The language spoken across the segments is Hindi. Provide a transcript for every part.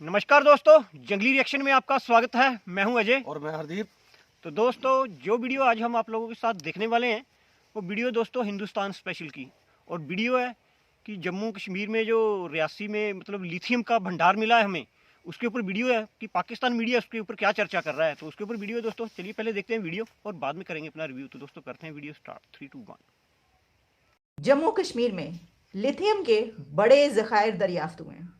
नमस्कार दोस्तों, जंगली रिएक्शन में आपका स्वागत है। मैं हूं अजय और मैं हरदीप। तो दोस्तों, जो वीडियो आज हम आप लोगों के साथ देखने वाले हैं वो वीडियो दोस्तों हिंदुस्तान स्पेशल की और वीडियो है कि जम्मू कश्मीर में जो रियासी में मतलब लिथियम का भंडार मिला है हमें, उसके ऊपर वीडियो है कि पाकिस्तान मीडिया उसके ऊपर क्या चर्चा कर रहा है। तो उसके ऊपर वीडियो दोस्तों, चलिए पहले देखते हैं वीडियो और बाद में करेंगे अपना रिव्यू। तो दोस्तों करते हैं वीडियो स्टार्ट। 3, 2, 1। जम्मू कश्मीर में लिथियम के बड़े ज़खायर दरियाफ्त हुए हैं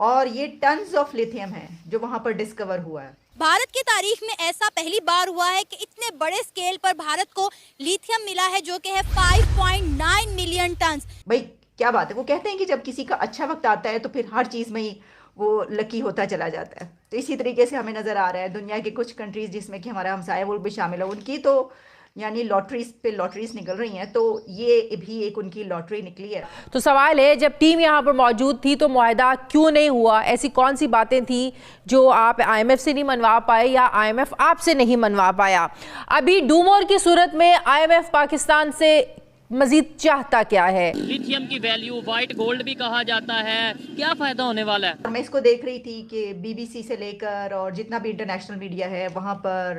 और ये टन्स ऑफ लिथियम है जो वहां पर डिस्कवर हुआ है। भारत की तारीख में ऐसा पहली बार हुआ है कि इतने बड़े स्केल पर भारत को लिथियम मिला है, जो कि है 5.9 मिलियन टन। भाई क्या बात है। वो कहते हैं कि जब किसी का अच्छा वक्त आता है तो फिर हर चीज़ में ही वो लकी होता चला जाता है। तो इसी तरीके से हमें नज़र आ रहा है दुनिया के कुछ कंट्रीज़ जिसमें कि हमारा हमसाया मुल्क भी शामिल है, उनकी तो यानी लॉटरीज पे लॉटरीज निकल रही हैं। तो ये भी एक उनकी लॉटरी निकली है। तो सवाल है, जब टीम यहाँ पर मौजूद थी तो मुआहदा क्यों नहीं हुआ? ऐसी कौन सी बातें थी जो आप आईएमएफ से नहीं मनवा पाए या आईएमएफ आपसे नहीं मनवा पाया? अभी डूमोर की सूरत में आईएमएफ पाकिस्तान से मजीद चाहता क्या है? लिथियम की वैल्यू व्हाइट गोल्ड भी कहा जाता है, क्या फायदा होने वाला है? मैं इसको देख रही थी कि बीबीसी से लेकर और जितना भी इंटरनेशनल मीडिया है वहाँ पर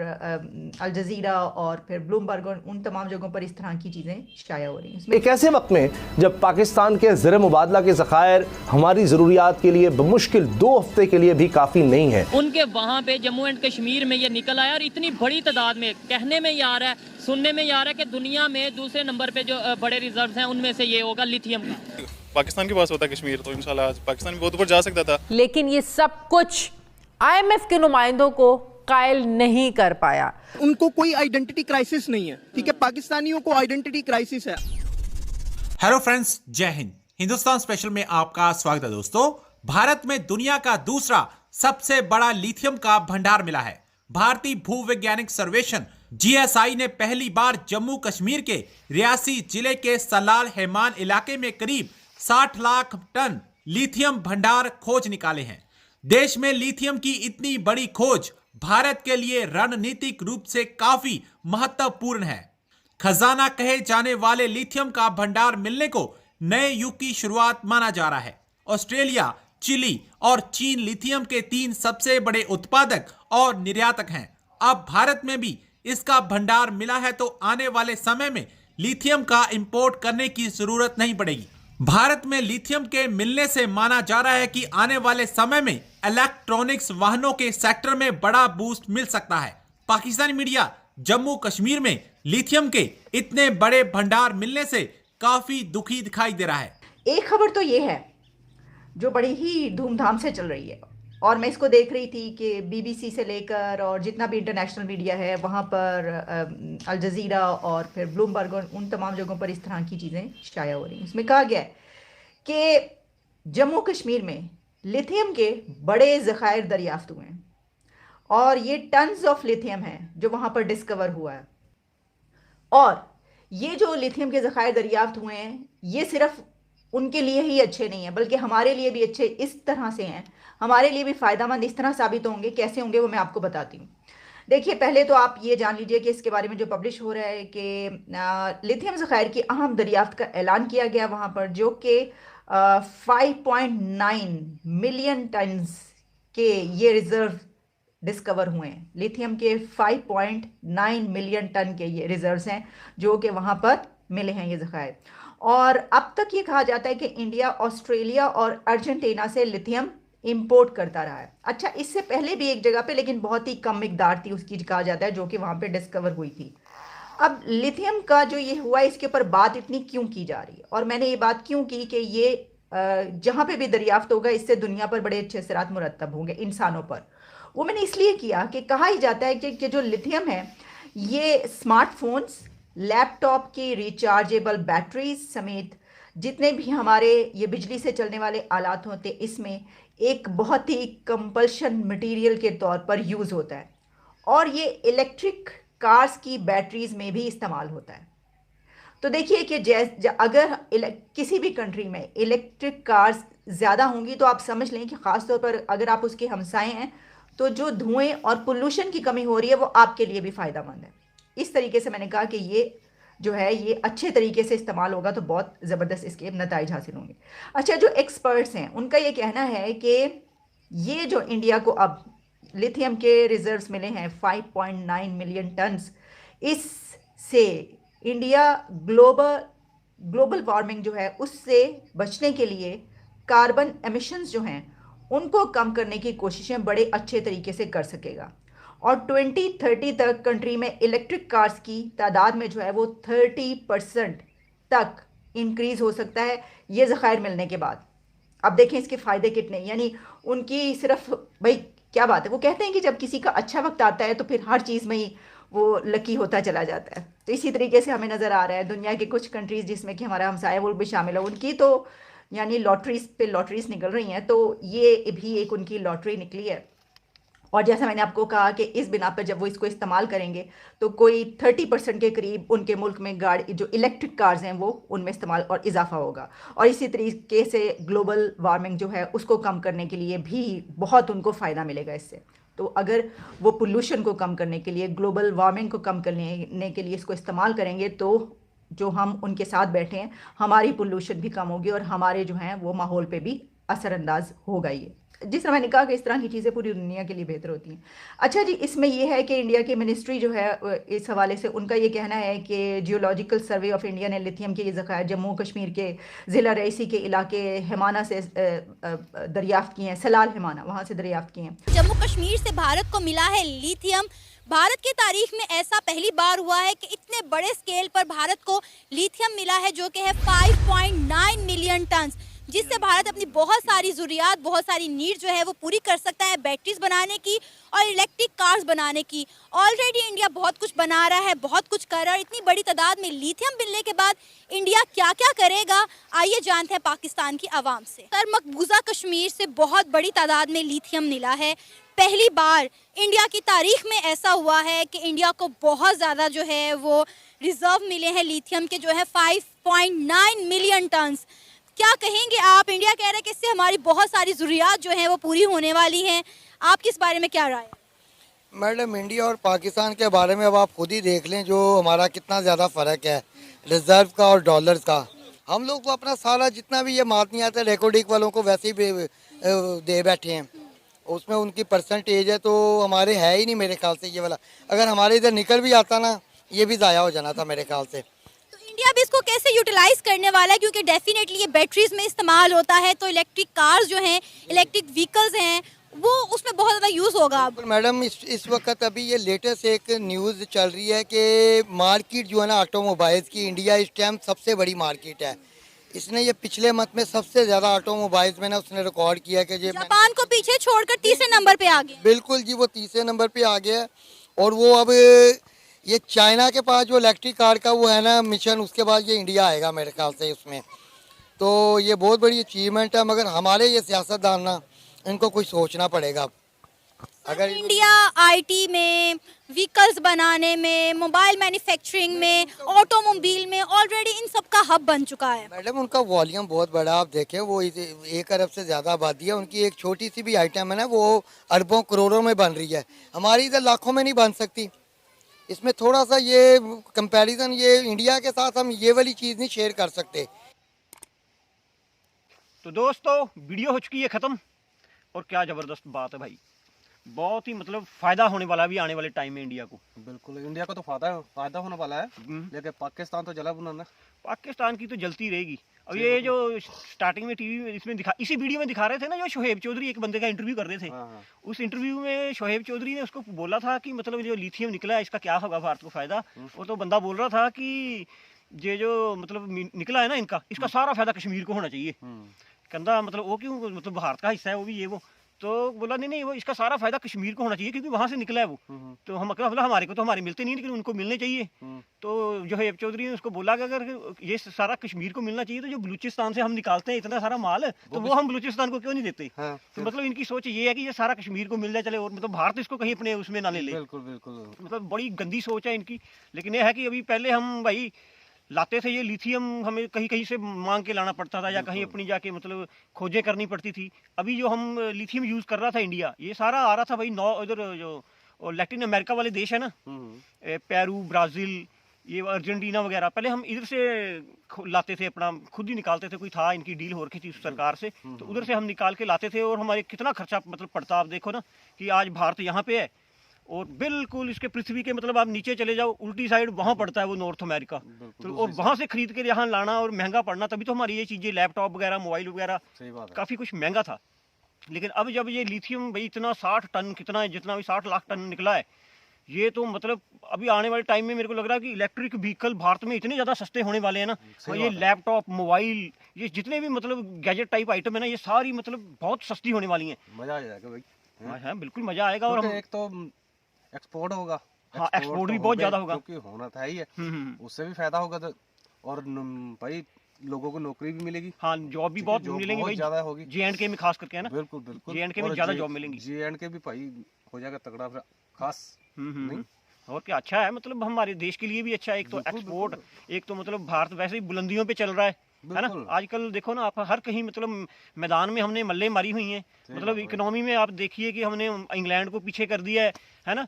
अल जजीरा और फिर ब्लूमबर्ग और उन तमाम जगहों पर इस तरह की चीज़ें शाया हो रही हैं। एक ऐसे वक्त में जब पाकिस्तान के ज़र मुबादला के ज़खायर हमारी ज़रूरियात के लिए बमुश्किल 2 हफ्ते के लिए भी काफ़ी नहीं है, उनके वहाँ पे जम्मू एंड कश्मीर में ये निकल आया और इतनी बड़ी तादाद में, कहने में ये आ रहा है, सुनने में ये आ रहा है कि दुनिया में दूसरे नंबर पे जो बड़े रिजर्व्स हैं उनमें से ये होगा लिथियम का। पाकिस्तान के पास होता कश्मीर तो इंशाल्लाह आज पाकिस्तान भी बहुत ऊपर जा सकता था। लेकिन ये सब कुछ आईएमएफ के नुमाइंदों को कायल नहीं कर पाया। उनको कोई आइडेंटिटी क्राइसिस नहीं है, ठीक है, पाकिस्तानियों को आइडेंटिटी क्राइसिस है। हेलो फ्रेंड्स, जय हिंद। हिंदुस्तान स्पेशल में आपका स्वागत है। दोस्तों, भारत में दुनिया का दूसरा सबसे बड़ा लिथियम का भंडार मिला है। भारतीय भूवैज्ञानिक सर्वेक्षण जीएसआई ने पहली बार जम्मू कश्मीर के रियासी जिले के सलाल हैमान इलाके में करीब 60 लाख टन लिथियम भंडार खोज निकाले हैं। देश में लिथियम की इतनी बड़ी खोज भारत के लिए रणनीतिक रूप से काफी महत्वपूर्ण है। खजाना कहे जाने वाले लिथियम का भंडार मिलने को नए युग की शुरुआत माना जा रहा है। ऑस्ट्रेलिया, चिली और चीन लिथियम के 3 सबसे बड़े उत्पादक और निर्यातक हैं। अब भारत में भी इसका भंडार मिला है तो आने वाले समय में लिथियम का इंपोर्ट करने की जरूरत नहीं पड़ेगी। भारत में लिथियम के मिलने से माना जा रहा है कि आने वाले समय में इलेक्ट्रॉनिक्स वाहनों के सेक्टर में बड़ा बूस्ट मिल सकता है। पाकिस्तानी मीडिया जम्मू कश्मीर में लिथियम के इतने बड़े भंडार मिलने से काफी दुखी दिखाई दे रहा है। एक खबर तो ये है जो बड़ी ही धूमधाम से चल रही है और मैं इसको देख रही थी कि बीबीसी से लेकर और जितना भी इंटरनेशनल मीडिया है वहाँ पर अल जजीरा और फिर ब्लूमबर्ग और उन तमाम जगहों पर इस तरह की चीज़ें शाया हो रही हैं। उसमें कहा गया है कि जम्मू कश्मीर में लिथियम के बड़े ज़खायर दरियाफ्त हुए हैं और ये टन्स ऑफ लिथियम है जो वहाँ पर डिस्कवर हुआ है। और ये जो लिथियम के ज़खायर दरियाफ्त हुए हैं ये सिर्फ उनके लिए ही अच्छे नहीं है बल्कि हमारे लिए भी अच्छे इस तरह से हैं, हमारे लिए भी फ़ायदेमंद इस तरह साबित होंगे। कैसे होंगे वो मैं आपको बताती हूँ। देखिए, पहले तो आप ये जान लीजिए कि इसके बारे में जो पब्लिश हो रहा है कि लिथियम ज़खायर की अहम दरियाफ्त का ऐलान किया गया वहाँ पर, जो कि 5.9 मिलियन टन्स के ये रिज़र्व डिस्कवर हुए हैं। लिथियम के 5.9 मिलियन टन के ये रिजर्व्स हैं जो कि वहाँ पर मिले हैं ये ज़खायर। और अब तक ये कहा जाता है कि इंडिया, ऑस्ट्रेलिया और अर्जेंटीना से लिथियम इंपोर्ट करता रहा है। अच्छा, इससे पहले भी एक जगह पे, लेकिन बहुत ही कम मिकदार थी उसकी, कहा जाता है, जो कि वहाँ पे डिस्कवर हुई थी। अब लिथियम का जो ये हुआ इसके ऊपर बात इतनी क्यों की जा रही है और मैंने ये बात क्यों की कि ये जहाँ पे भी दरियाफ्त होगा इससे दुनिया पर बड़े अच्छे असरात मुरतब होंगे इंसानों पर। वो मैंने इसलिए किया कि कहा ही जाता है कि जो लिथियम है ये स्मार्टफोन्स, लैपटॉप की रिचार्जेबल बैटरीज समेत जितने भी हमारे ये बिजली से चलने वाले आलात होते इसमें एक बहुत ही कंपल्शन मटेरियल के तौर पर यूज़ होता है और ये इलेक्ट्रिक कार्स की बैटरीज में भी इस्तेमाल होता है। तो देखिए कि अगर किसी भी कंट्री में इलेक्ट्रिक कार्स ज़्यादा होंगी तो आप समझ लें कि ख़ास तौर पर अगर आप उसके हमसाए हैं तो जो धुएं और पोल्यूशन की कमी हो रही है वो आपके लिए भी फ़ायदेमंद है। इस तरीके से मैंने कहा कि ये जो है ये अच्छे तरीके से इस्तेमाल होगा तो बहुत ज़बरदस्त इसके नताइज हासिल होंगे। अच्छा, जो एक्सपर्ट्स हैं उनका ये कहना है कि ये जो इंडिया को अब लिथियम के रिजर्व्स मिले हैं 5.9 मिलियन टन्स, इससे इंडिया ग्लोबल वार्मिंग जो है उससे बचने के लिए कार्बन एमिशंस जो हैं उनको कम करने की कोशिशें बड़े अच्छे तरीके से कर सकेगा। और 2030 तक कंट्री में इलेक्ट्रिक कार्स की तादाद में जो है वो 30% तक इंक्रीज हो सकता है ये ज़खायर मिलने के बाद। अब देखें इसके फ़ायदे कितने, यानी उनकी सिर्फ भाई क्या बात है, वो कहते हैं कि जब किसी का अच्छा वक्त आता है तो फिर हर चीज़ में ही वो लकी होता चला जाता है। तो इसी तरीके से हमें नज़र आ रहा है दुनिया के कुछ कंट्रीज़ जिसमें कि हमारा हमसाया मुल्क भी शामिल है, उनकी तो यानी लॉटरीज पे लॉटरीज निकल रही हैं, तो ये भी एक उनकी लॉटरी निकली है। और जैसा मैंने आपको कहा कि इस बिना पर जब वो इसको इस्तेमाल करेंगे तो कोई 30% के करीब उनके मुल्क में गाड़ी जो इलेक्ट्रिक कार्स हैं वो उनमें इस्तेमाल और इजाफा होगा। और इसी तरीके से ग्लोबल वार्मिंग जो है उसको कम करने के लिए भी बहुत उनको फ़ायदा मिलेगा इससे। तो अगर वो पोल्यूशन को कम करने के लिए, ग्लोबल वार्मिंग को कम करने के लिए इसको इस्तेमाल करेंगे तो जो हम उनके साथ बैठे हैं हमारी पोल्यूशन भी कम होगी और हमारे जो हैं वो माहौल पे भी असरअंदाज होगा। ये जिस तरह मैंने कहा कि इस तरह की चीज़ें पूरी दुनिया के लिए बेहतर होती हैं। अच्छा जी, इसमें यह है कि इंडिया की मिनिस्ट्री जो है इस हवाले से उनका ये कहना है कि जियोलॉजिकल सर्वे ऑफ इंडिया ने लिथियम के ये ज़खायर जम्मू कश्मीर के ज़िला रईसी के इलाके हिमाना से दरियाफ़्त किए हैं, सलाल हिमाना वहाँ से दरियाफ़्त किए हैं। जम्मू कश्मीर से भारत को मिला है लिथियम। भारत की तारीख में ऐसा पहली बार हुआ है कि इतने बड़े स्केल पर भारत को लिथियम मिला है जो कि है 5.9 मिलियन टन, जिससे भारत अपनी बहुत सारी ज़रूरियात, बहुत सारी नीड जो है वो पूरी कर सकता है बैटरीज बनाने की और इलेक्ट्रिक कार्स बनाने की। ऑलरेडी इंडिया बहुत कुछ बना रहा है, बहुत कुछ कर रहा है। इतनी बड़ी तादाद में लिथियम मिलने के बाद इंडिया क्या क्या करेगा, आइए जानते हैं पाकिस्तान की आवाम से। सर, मकबूजा कश्मीर से बहुत बड़ी तादाद में लिथियम मिला है। पहली बार इंडिया की तारीख में ऐसा हुआ है कि इंडिया को बहुत ज़्यादा जो है वो रिजर्व मिले हैं लिथियम के, जो है 5.9 मिलियन टन। क्या कहेंगे आप? इंडिया कह रहा है कि इससे हमारी बहुत सारी ज़रूरियात जो हैं वो पूरी होने वाली हैं, आपकी इस बारे में क्या राय है? मैडम, इंडिया और पाकिस्तान के बारे में अब आप खुद ही देख लें जो हमारा कितना ज़्यादा फ़र्क है रिज़र्व का और डॉलर्स का। हम लोग को अपना सारा जितना भी ये माल नहीं आता रेकॉर्डिक वालों को वैसे ही दे बैठे हैं, उसमें उनकी परसेंटेज है तो हमारे है ही नहीं मेरे ख्याल से ये वाला। अगर हमारे इधर निकल भी आता ना ये भी ज़ाया हो जाना था मेरे ख्याल से। इंडिया भी इसको कैसे यूटिलाइज करने वाला है, क्योंकि डेफिनेटली ये बैटरीज में इस्तेमाल होता है, तो इलेक्ट्रिक कार्स जो हैं, इलेक्ट्रिक व्हीकल्स हैं, वो उसमें बहुत ज़्यादा यूज़ होगा। मैडम, इस वक्त अभी ये लेटेस्ट एक न्यूज़ चल रही है कि मार्केट जो है ना ऑटोमोबाइल्स की, इंडिया इस टाइम सबसे बड़ी मार्केट है। इसने ये पिछले मंथ में सबसे ज़्यादा ऑटोमोबाइल्स में ना उसने रिकॉर्ड किया कि जापान को पीछे छोड़कर तीसरे नंबर पे आ गया। बिल्कुल जी, वो तीसरे नंबर पे आ गया है। और वो अब ये चाइना के पास जो इलेक्ट्रिक कार का वो है ना मिशन, उसके बाद ये इंडिया आएगा मेरे ख्याल से उसमें। तो ये बहुत बड़ी अचीवमेंट है, मगर हमारे ये सियासतदान ना इनको कुछ सोचना पड़ेगा। अगर इंडिया आईटी में, व्हीकल्स बनाने में, मोबाइल मैन्युफैक्चरिंग में, ऑटोमोबाइल में ऑलरेडी इन सब का हब बन चुका है। मैडम, उनका वॉल्यूम बहुत बड़ा, आप देखें वो 1 अरब से ज़्यादा आबादी है। उनकी एक छोटी सी भी आइटम है ना वो अरबों करोड़ों में बन रही है, हमारी इधर लाखों में नहीं बन सकती। इसमें थोड़ा सा ये कंपैरिजन ये इंडिया के साथ हम ये वाली चीज़ नहीं शेयर कर सकते। तो दोस्तों, वीडियो हो चुकी है ख़त्म, और क्या ज़बरदस्त बात है भाई, बहुत ही मतलब फ़ायदा होने वाला है अभी आने वाले टाइम में इंडिया को। बिल्कुल, इंडिया को तो फ़ायदा होने वाला है, लेकिन पाकिस्तान तो जला बुना ना। पाकिस्तान की तो जलती रहेगी। और ये जो स्टार्टिंग में टीवी में इसमें इसी वीडियो में दिखा रहे थे ना, जो शोहेब चौधरी एक बंदे का इंटरव्यू कर रहे थे, उस इंटरव्यू में शोहेब चौधरी ने उसको बोला था कि मतलब जो लिथियम निकला है इसका क्या होगा भारत को फ़ायदा। और तो बंदा बोल रहा था कि ये जो मतलब निकला है ना इनका, इसका सारा फ़ायदा कश्मीर को होना चाहिए। कहता मतलब वो क्यों, मतलब भारत का हिस्सा है वो भी, ये वो। तो बोला नहीं वो इसका सारा फायदा कश्मीर को होना चाहिए क्योंकि वहाँ से निकला है वो। तो हम मतलब हमारे को तो हमारे मिलते नहीं, लेकिन उनको मिलने चाहिए। तो जो है चौधरी ने उसको बोला कि अगर ये सारा कश्मीर को मिलना चाहिए तो जो बलूचिस्तान से हम निकालते हैं इतना सारा माल, तो वो हम बलूचिस्तान को क्यों नहीं देते। तो मतलब इनकी सोच ये है कि ये सारा कश्मीर को मिल जाए चले, और मतलब भारत इसको कहीं अपने उसमें ना ले ले। बिल्कुल बिल्कुल, मतलब बड़ी गंदी सोच है इनकी। लेकिन ये है कि अभी पहले हम भाई लाते थे ये लिथियम, हमें कहीं कहीं से मांग के लाना पड़ता था या कहीं अपनी जाके मतलब खोजें करनी पड़ती थी। अभी जो हम लिथियम यूज़ कर रहा था इंडिया, ये सारा आ रहा था भाई इधर जो लैटिन अमेरिका वाले देश है ना, पेरू, ब्राज़ील, ये अर्जेंटीना वगैरह, पहले हम इधर से लाते थे, अपना खुद ही निकालते थे, कोई था इनकी डील हो रखी थी सरकार से, तो उधर से हम निकाल के लाते थे, और हमारे कितना खर्चा मतलब पड़ता। आप देखो ना कि आज भारत यहाँ पे है और बिल्कुल इसके पृथ्वी के मतलब आप नीचे चले जाओ उल्टी साइड वहाँ पड़ता है वो नॉर्थ अमेरिका, तो और वहाँ से खरीद के यहाँ लाना और महंगा पड़ना, तभी तो हमारी ये चीज़ें लैपटॉप वगैरह मोबाइल वगैरह काफ़ी कुछ महंगा था। लेकिन अब जब ये लिथियम भाई इतना 60 टन कितना है, जितना भी 60 लाख टन निकला है, ये तो मतलब अभी आने वाले टाइम में मेरे को लग रहा है कि इलेक्ट्रिक व्हीकल भारत में इतने ज़्यादा सस्ते होने वाले हैं ना, और ये लैपटॉप मोबाइल ये जितने भी मतलब गैजेट टाइप आइटम है ना, ये सारी मतलब बहुत सस्ती होने वाली हैं। मजा आ जाएगा भाई। हाँ बिल्कुल मजा आएगा। और हम एक तो एक्सपोर्ट होगा, हाँ एक्सपोर्ट भी बहुत ज़्यादा होगा, क्योंकि होना था ही है, उससे भी फायदा होगा। तो और भाई लोगों को नौकरी भी मिलेगी, हाँ जॉब भी बहुत मिलेंगी भाई, ज्यादा होगी J&K में खास करके है ना। बिल्कुल बिल्कुल, J&K में ज्यादा जॉब मिलेंगी, J&K भी भाई हो जाएगा तगड़ा खास। नहीं और क्या अच्छा है, मतलब हमारे देश के लिए भी अच्छा है। एक तो एक्सपोर्ट, एक तो मतलब भारत वैसे ही बुलंदियों पे चल रहा है ना। आजकल देखो ना आप हर कहीं मतलब मैदान में हमने मल्ले मारी हुई हैं, मतलब इकोनॉमी में आप देखिए कि हमने इंग्लैंड को पीछे कर दिया है ना।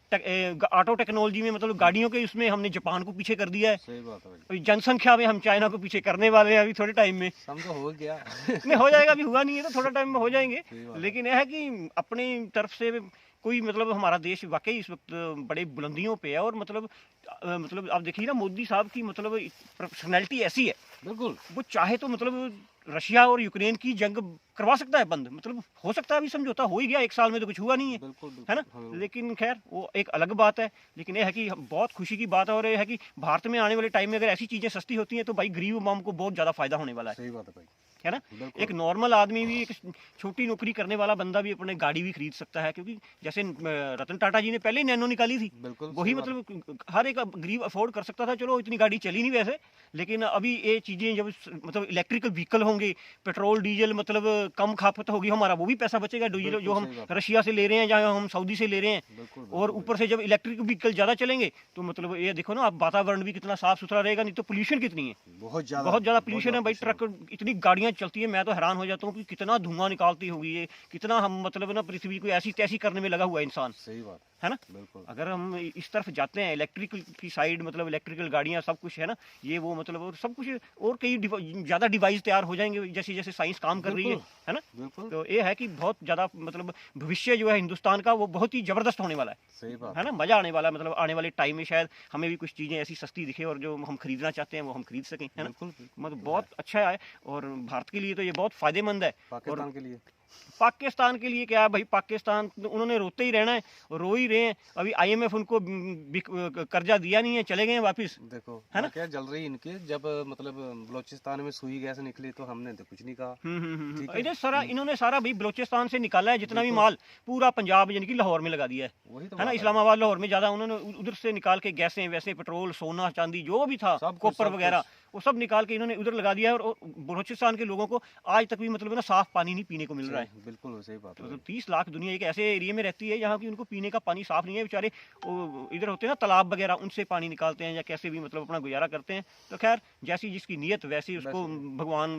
ऑटो टेक्नोलॉजी में मतलब गाड़ियों के उसमें हमने जापान को पीछे कर दिया है। सही बात है। जनसंख्या में हम चाइना को पीछे करने वाले हैं अभी थोड़े टाइम में। समझो हो गया नहीं हो जाएगा, अभी हुआ नहीं है तो थोड़ा टाइम में हो जाएंगे। लेकिन यह है कि अपनी तरफ से कोई मतलब हमारा देश वाकई इस वक्त बड़े बुलंदियों पे है। और मतलब आप देखिए ना मोदी साहब की मतलब पर्सनैलिटी ऐसी है, बिल्कुल वो चाहे तो मतलब रशिया और यूक्रेन की जंग करवा सकता है बंद, मतलब हो सकता है अभी समझौता हो ही गया, एक साल में तो कुछ हुआ नहीं है, है ना। लेकिन खैर वो एक अलग बात है। लेकिन यह है कि बहुत खुशी की बात है, और यह है कि भारत में आने वाले टाइम में अगर ऐसी चीजें सस्ती होती हैं तो भाई गरीब अवाम को बहुत ज्यादा फायदा होने वाला है। सही बात है भाई, है ना। एक नॉर्मल आदमी भी, एक छोटी नौकरी करने वाला बंदा भी अपने गाड़ी भी खरीद सकता है, क्योंकि जैसे रतन टाटा जी ने पहले ही नैनो निकाली थी, वही मतलब हर एक गरीब अफोर्ड कर सकता था। चलो इतनी गाड़ी चली नहीं वैसे, लेकिन अभी ये चीजें जब मतलब इलेक्ट्रिकल व्हीकल होंगे, पेट्रोल डीजल मतलब कम खपत होगी, हमारा वो भी पैसा बचेगा, डीजल जो हम रशिया से ले रहे हैं या हम सऊदी से ले रहे हैं। और ऊपर से जब इलेक्ट्रिक व्हीकल ज्यादा चलेंगे तो मतलब ये देखो ना आप वातावरण भी कितना साफ सुथरा रहेगा। नहीं तो पोल्यूशन कितनी है, बहुत ज्यादा पोल्यूशन है भाई। ट्रक इतनी गाड़ियां चलती है, मैं तो हैरान हो जाता हूँ कि कितना धुआं निकालती होगी ये, कितना हम मतलब ना पृथ्वी को ऐसी तैसी करने में लगा हुआ है इंसान। सही बात है ना। अगर हम इस तरफ जाते हैं इलेक्ट्रिकल की साइड, मतलब इलेक्ट्रिकल गाड़ियां सब कुछ है ना, ये वो मतलब और सब कुछ और कई ज्यादा डिवाइस तैयार हो जाएंगे जैसे जैसे साइंस काम कर रही है ना। तो ये है कि बहुत ज्यादा मतलब भविष्य जो है हिंदुस्तान का वो बहुत ही जबरदस्त होने वाला है। सही बात है ना, मजा आने वाला है। मतलब आने वाले टाइम में शायद हमें भी कुछ चीजें ऐसी सस्ती दिखे और जो हम खरीदना चाहते हैं वो हम खरीद सकें, है ना। मतलब बहुत अच्छा है और भारत के लिए तो ये बहुत फायदेमंद है। पाकिस्तान के लिए, पाकिस्तान के लिए क्या है भाई, पाकिस्तान उन्होंने रोते ही रहना है, रो ही रहे हैं। अभी IMF उनको कर्जा दिया नहीं है, चले गए हैं वापिस। देखो है ना क्या जल रही इनके, जब मतलब बलोचिस्तान में सुई गैस निकली तो हमने तो कुछ नहीं कहा। इन्होंने सारा भाई बलोचिस्तान से निकाला है, जितना भी माल पूरा पंजाब यानी कि लाहौर में लगा दिया है ना। इस्लामाबाद लाहौर में ज्यादा उन्होंने उधर से निकाल के गैसें वैसे पेट्रोल सोना चांदी जो भी था कॉपर वगैरह वो सब निकाल के इन्होंने उधर लगा दिया है। और बलोचिस्तान के लोगों को आज तक भी मतलब ना साफ पानी नहीं पीने को मिल रहा है। बिल्कुल सही बात है। मतलब 30 लाख दुनिया एक ऐसे एरिया में रहती है जहाँ की उनको पीने का पानी साफ नहीं है। बेचारे इधर होते हैं ना तालाब वगैरह, उनसे पानी निकालते हैं या कैसे भी मतलब अपना गुजारा करते हैं। तो खैर जैसी जिसकी नीयत वैसी उसको भगवान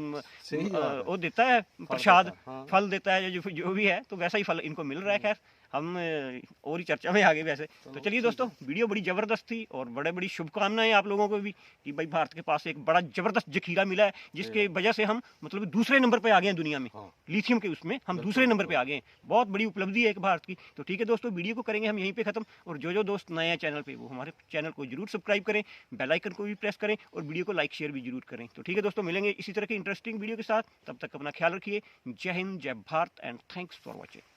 वो देता है प्रसाद, फल देता है जो भी है, तो वैसा ही फल इनको मिल रहा है। खैर हम और ही चर्चा में आगे वैसे तो चलिए दोस्तों, वीडियो बड़ी ज़बरदस्त थी और बड़ी शुभकामनाएं आप लोगों को भी कि भाई भारत के पास एक बड़ा ज़बरदस्त जखीरा मिला है, जिसके वजह से हम मतलब दूसरे नंबर पे आ गए हैं दुनिया में। लिथियम के उसमें हम दूसरे नंबर पे आ गए हैं, बहुत बड़ी उपलब्धि है एक भारत की। तो ठीक है दोस्तों, वीडियो को करेंगे हम यहीं पे ख़त्म। और जो दोस्त नए हैं चैनल पे वो हमारे चैनल को जरूर सब्सक्राइब करें, बेल आइकन को भी प्रेस करें और वीडियो को लाइक शेयर भी जरूर करें। तो ठीक है दोस्तों, मिलेंगे इसी तरह की इंटरेस्टिंग वीडियो के साथ। तब तक अपना ख्याल रखिए। जय हिंद, जय Bharat and thanks for watching.